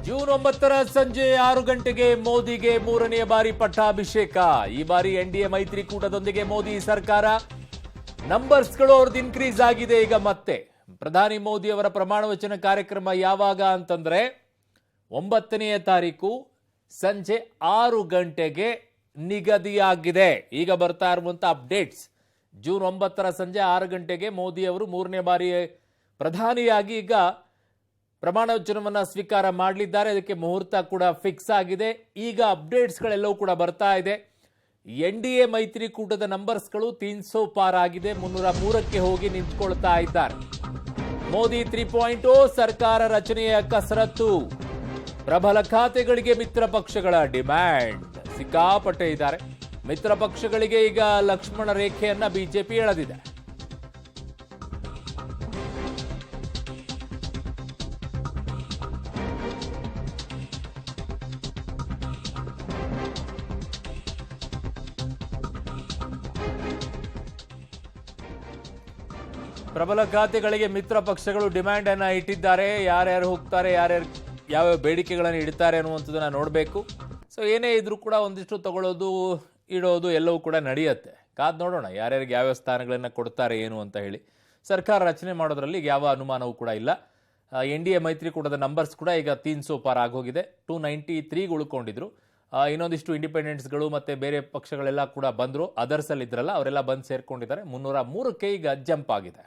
June 9ರ ಸಂಜೆ 6 ಗಂಟೆಗೆ ಮೋದಿಗೆ ಮೂರನೇ ಬಾರಿ ಪಟ್ಟಾಭಿಷೇಕ. ಈ ಬಾರಿ ಎನ್ಡಿಎ ಮೈತ್ರಿಕೂಟದೊಂದಿಗೆ ಮೋದಿ ಸರ್ಕಾರ. ನಂಬರ್ಸ್ಗಳು ಅವ್ರದ್ದು ಇನ್ಕ್ರೀಸ್ ಆಗಿದೆ. ಈಗ ಮತ್ತೆ ಪ್ರಧಾನಿ ಮೋದಿ ಅವರ ಪ್ರಮಾಣ ವಚನ ಕಾರ್ಯಕ್ರಮ ಯಾವಾಗ ಅಂತಂದ್ರೆ 9ನೇ ತಾರೀಕು ಸಂಜೆ 6 ಗಂಟೆಗೆ ನಿಗದಿಯಾಗಿದೆ. ಈಗ ಬರ್ತಾ ಇರುವಂತ ಅಪ್ಡೇಟ್ಸ್, ಜೂನ್ 9ರ ಸಂಜೆ 6 ಗಂಟೆಗೆ ಮೋದಿ ಅವರು ಮೂರನೇ ಬಾರಿ ಪ್ರಧಾನಿಯಾಗಿ ಈಗ ಪ್ರಮಾಣ ವಚನವನ್ನ ಸ್ವೀಕಾರ ಮಾಡಲಿದ್ದಾರೆ. ಅದಕ್ಕೆ ಮುಹೂರ್ತ ಕೂಡ ಫಿಕ್ಸ್ ಆಗಿದೆ. ಈಗ ಅಪ್ಡೇಟ್ಸ್ಗಳೆಲ್ಲವೂ ಕೂಡ ಬರ್ತಾ ಇದೆ. ಎನ್ಡಿಎ ಮೈತ್ರಿಕೂಟದ ನಂಬರ್ಸ್ಗಳು 300 ಪಾರ್ ಆಗಿದೆ. 303ಕ್ಕೆ ಹೋಗಿ ನಿಂತ್ಕೊಳ್ತಾ ಇದ್ದಾರೆ. ಮೋದಿ 3.0 ಸರ್ಕಾರ ರಚನೆಯ ಕಸರತ್ತು. ಪ್ರಬಲ ಖಾತೆಗಳಿಗೆ ಮಿತ್ರ ಪಕ್ಷಗಳ ಡಿಮ್ಯಾಂಡ್ ಸಿಕ್ಕಾಪಟ್ಟೆ ಇದ್ದಾರೆ. ಮಿತ್ರ ಪಕ್ಷಗಳಿಗೆ ಈಗ ಲಕ್ಷ್ಮಣ ರೇಖೆಯನ್ನ ಬಿಜೆಪಿ ಎಳೆದಿದೆ. ಪ್ರಬಲ ಖಾತೆಗಳಿಗೆ ಮಿತ್ರ ಪಕ್ಷಗಳು ಡಿಮ್ಯಾಂಡ್ ಅನ್ನ ಇಟ್ಟಿದ್ದಾರೆ. ಯಾರ್ಯಾರು ಹೋಗ್ತಾರೆ, ಯಾರ್ಯಾರು ಯಾವ್ಯಾವ ಬೇಡಿಕೆಗಳನ್ನು ಇಡ್ತಾರೆ ಅನ್ನುವಂಥದ್ದನ್ನ ನೋಡಬೇಕು. ಸೊ ಏನೇ ಇದ್ರೂ ಕೂಡ ಒಂದಿಷ್ಟು ತಗೊಳ್ಳೋದು ಇಡೋದು ಎಲ್ಲವೂ ಕೂಡ ನಡೆಯುತ್ತೆ. ಕಾದ್ ನೋಡೋಣ ಯಾರ್ಯಾರಿಗೆ ಯಾವ್ಯಾವ ಸ್ಥಾನಗಳನ್ನು ಕೊಡ್ತಾರೆ ಏನು ಅಂತ ಹೇಳಿ. ಸರ್ಕಾರ ರಚನೆ ಮಾಡೋದ್ರಲ್ಲಿ ಯಾವ ಅನುಮಾನವೂ ಕೂಡ ಇಲ್ಲ. ಎನ್ಡಿಎ ಮೈತ್ರಿಕೂಟದ ನಂಬರ್ಸ್ ಕೂಡ ಈಗ 300 ಪಾರ್ ಆಗೋಗಿದೆ. 293 ಉಳ್ಕೊಂಡಿದ್ರು. ಇನ್ನೊಂದಿಷ್ಟು ಇಂಡಿಪೆಂಡೆಂಟ್ಸ್ಗಳು ಮತ್ತೆ ಬೇರೆ ಪಕ್ಷಗಳೆಲ್ಲ ಕೂಡ ಬಂದರು. ಅದರ್ಸ್ ಅಲ್ಲಿ ಇದ್ರಲ್ಲ, ಅವರೆಲ್ಲ ಬಂದು ಸೇರ್ಕೊಂಡಿದ್ದಾರೆ. 303ಕ್ಕೆ ಈಗ ಜಂಪ್ ಆಗಿದೆ.